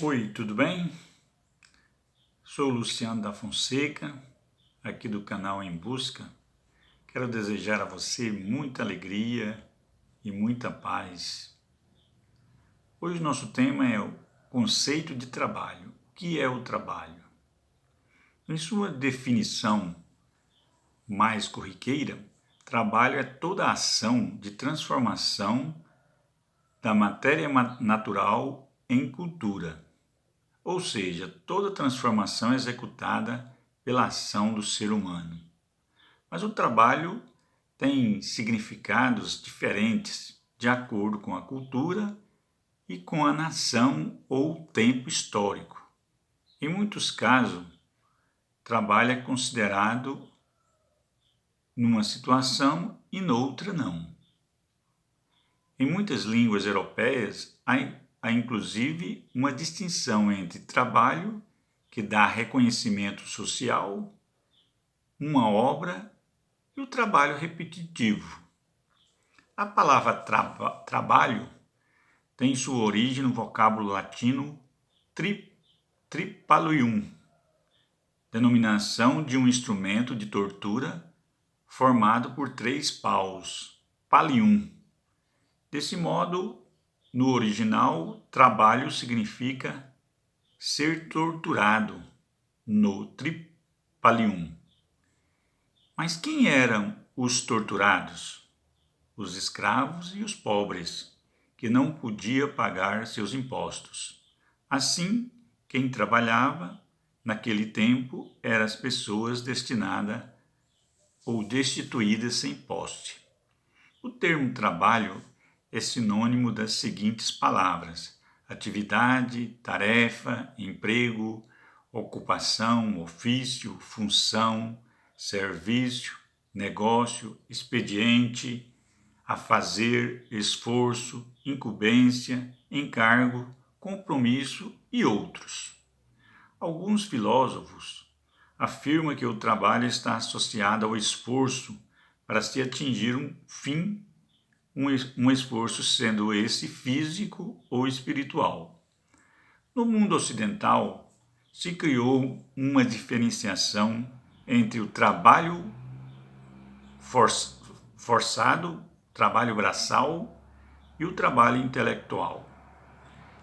Oi, tudo bem? Sou Luciano da Fonseca, aqui do canal Em Busca. Quero desejar a você muita alegria e muita paz. Hoje nosso tema é o conceito de trabalho. O que é o trabalho? Em sua definição mais corriqueira, trabalho é toda a ação de transformação da matéria natural em cultura. Ou seja, toda transformação é executada pela ação do ser humano. Mas o trabalho tem significados diferentes de acordo com a cultura e com a nação ou tempo histórico. Em muitos casos, trabalho é considerado numa situação e noutra não. Em muitas línguas europeias, há inclusive uma distinção entre trabalho, que dá reconhecimento social, uma obra, e o trabalho repetitivo. A palavra trabalho tem sua origem no vocábulo latino tripalium, denominação de um instrumento de tortura formado por 3 paus, palium. Desse modo, no original, trabalho significa ser torturado, no tripalium. Mas quem eram os torturados? Os escravos e os pobres, que não podiam pagar seus impostos. Assim, quem trabalhava naquele tempo eram as pessoas destinadas ou destituídas sem poste. O termo trabalho é sinônimo das seguintes palavras: atividade, tarefa, emprego, ocupação, ofício, função, serviço, negócio, expediente, a fazer, esforço, incumbência, encargo, compromisso e outros. Alguns filósofos afirmam que o trabalho está associado ao esforço para se atingir um fim, um esforço sendo esse físico ou espiritual. No mundo ocidental, se criou uma diferenciação entre o trabalho forçado, trabalho braçal e o trabalho intelectual,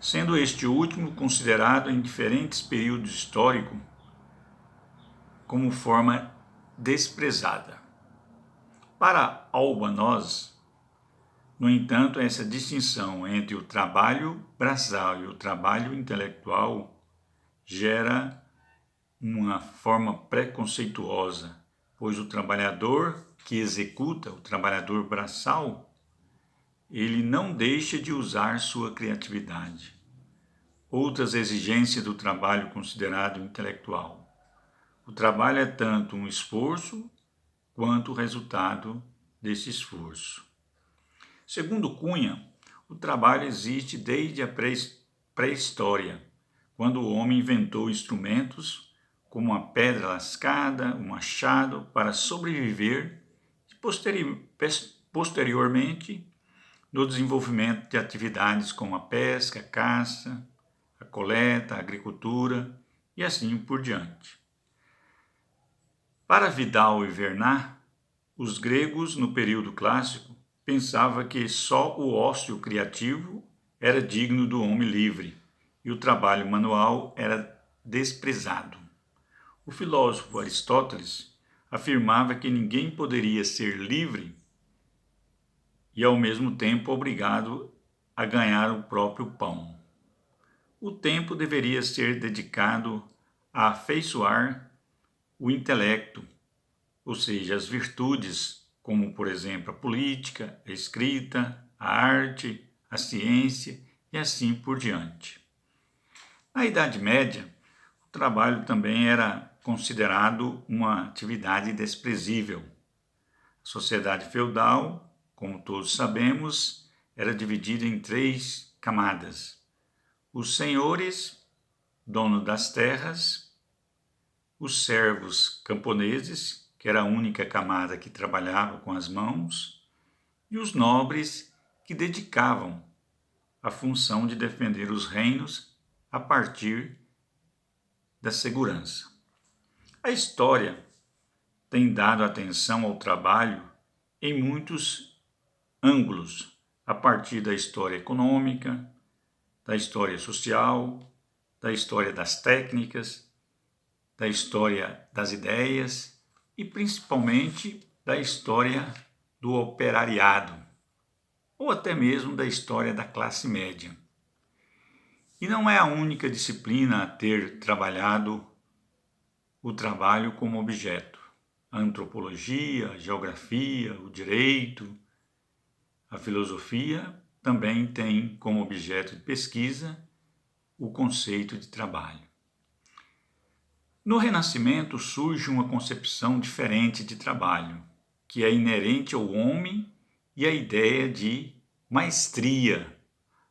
sendo este último considerado em diferentes períodos históricos como forma desprezada. Para Albanese, no entanto, essa distinção entre o trabalho braçal e o trabalho intelectual gera uma forma preconceituosa, pois o trabalhador que executa, o trabalhador braçal, ele não deixa de usar sua criatividade. Outras exigências do trabalho considerado intelectual. O trabalho é tanto um esforço quanto o resultado desse esforço. Segundo Cunha, o trabalho existe desde a pré-história, quando o homem inventou instrumentos como a pedra lascada, o machado, para sobreviver, e posteriormente no desenvolvimento de atividades como a pesca, a caça, a coleta, a agricultura e assim por diante. Para Vidal e Bernard, os gregos, no período clássico, pensavam que só o ócio criativo era digno do homem livre e o trabalho manual era desprezado. O filósofo Aristóteles afirmava que ninguém poderia ser livre e ao mesmo tempo obrigado a ganhar o próprio pão. O tempo deveria ser dedicado a afeiçoar o intelecto, ou seja, as virtudes, como por exemplo a política, a escrita, a arte, a ciência e assim por diante. Na Idade Média, o trabalho também era considerado uma atividade desprezível. A sociedade feudal, como todos sabemos, era dividida em 3 camadas: os senhores, donos das terras, os servos camponeses, que era a única camada que trabalhava com as mãos, e os nobres, que dedicavam a função de defender os reinos a partir da segurança. A história tem dado atenção ao trabalho em muitos ângulos, a partir da história econômica, da história social, da história das técnicas, da história das ideias e principalmente da história do operariado, ou até mesmo da história da classe média. E não é a única disciplina a ter trabalhado o trabalho como objeto. A antropologia, a geografia, o direito, a filosofia também tem como objeto de pesquisa o conceito de trabalho. No Renascimento surge uma concepção diferente de trabalho, que é inerente ao homem, e a ideia de maestria,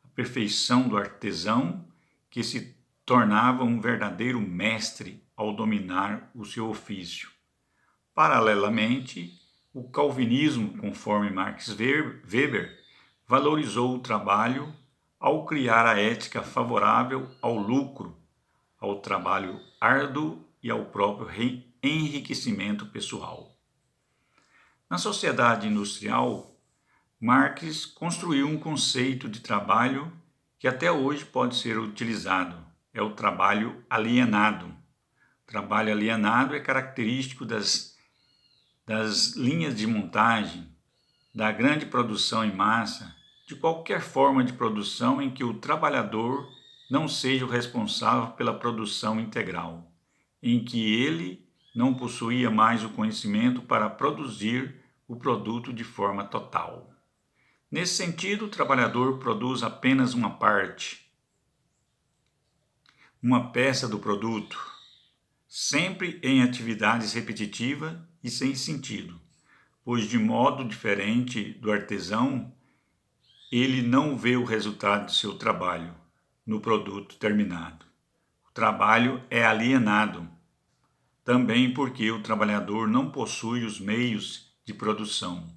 a perfeição do artesão que se tornava um verdadeiro mestre ao dominar o seu ofício. Paralelamente, o calvinismo, conforme Max Weber, valorizou o trabalho ao criar a ética favorável ao lucro, ao trabalho árduo e ao próprio enriquecimento pessoal. Na sociedade industrial, Marx construiu um conceito de trabalho que até hoje pode ser utilizado. É o trabalho alienado. O trabalho alienado é característico das linhas de montagem, da grande produção em massa, de qualquer forma de produção em que o trabalhador não seja o responsável pela produção integral, em que ele não possuía mais o conhecimento para produzir o produto de forma total. Nesse sentido, o trabalhador produz apenas uma parte, uma peça do produto, sempre em atividades repetitivas e sem sentido, pois de modo diferente do artesão, ele não vê o resultado do seu trabalho no produto terminado. O trabalho é alienado, também porque o trabalhador não possui os meios de produção.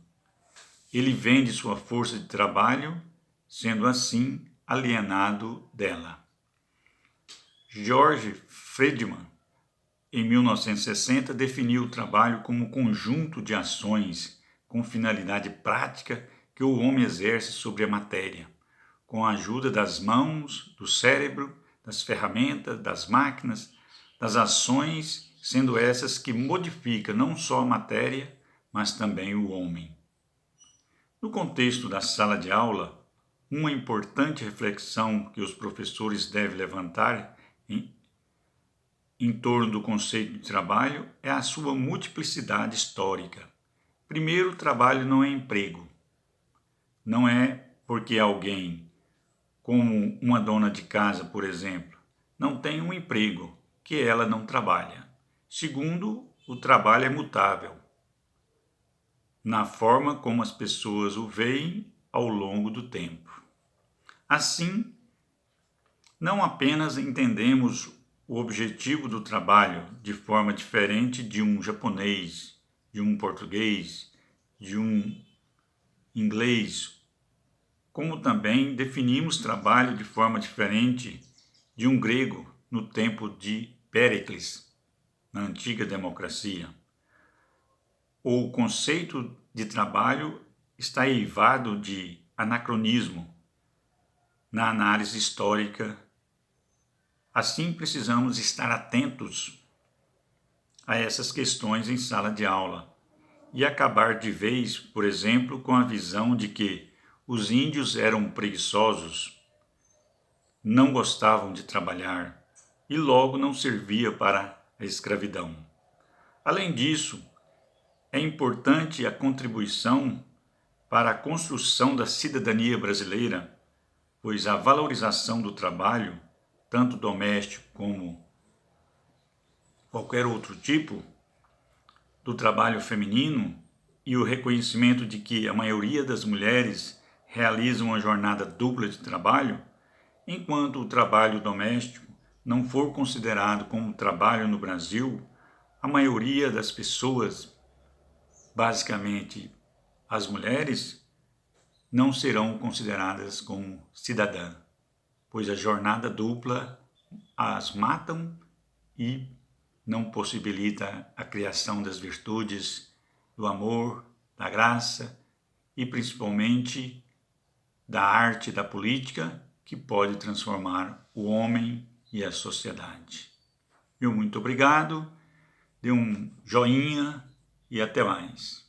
Ele vende sua força de trabalho, sendo assim alienado dela. George Friedman, em 1960, definiu o trabalho como conjunto de ações com finalidade prática que o homem exerce sobre a matéria, com a ajuda das mãos, do cérebro, das ferramentas, das máquinas, das ações, sendo essas que modificam não só a matéria, mas também o homem. No contexto da sala de aula, uma importante reflexão que os professores devem levantar em torno do conceito de trabalho é a sua multiplicidade histórica. Primeiro, o trabalho não é emprego. Não é porque alguém, como uma dona de casa, por exemplo, não tem um emprego, que ela não trabalha. Segundo, o trabalho é mutável na forma como as pessoas o veem ao longo do tempo. Assim, não apenas entendemos o objetivo do trabalho de forma diferente de um japonês, de um português, de um inglês, como também definimos trabalho de forma diferente de um grego no tempo de Péricles, na antiga democracia. O conceito de trabalho está eivado de anacronismo na análise histórica. Assim, precisamos estar atentos a essas questões em sala de aula e acabar de vez, por exemplo, com a visão de que os índios eram preguiçosos, não gostavam de trabalhar e logo não servia para a escravidão. Além disso, é importante a contribuição para a construção da cidadania brasileira, pois a valorização do trabalho, tanto doméstico como qualquer outro tipo, do trabalho feminino e o reconhecimento de que a maioria das mulheres realiza uma jornada dupla de trabalho, enquanto o trabalho doméstico não for considerado como trabalho no Brasil, a maioria das pessoas, basicamente as mulheres, não serão consideradas como cidadã, pois a jornada dupla as matam e não possibilita a criação das virtudes do amor, da graça e principalmente da arte e da política que pode transformar o homem e a sociedade. Meu muito obrigado, dê um joinha e até mais.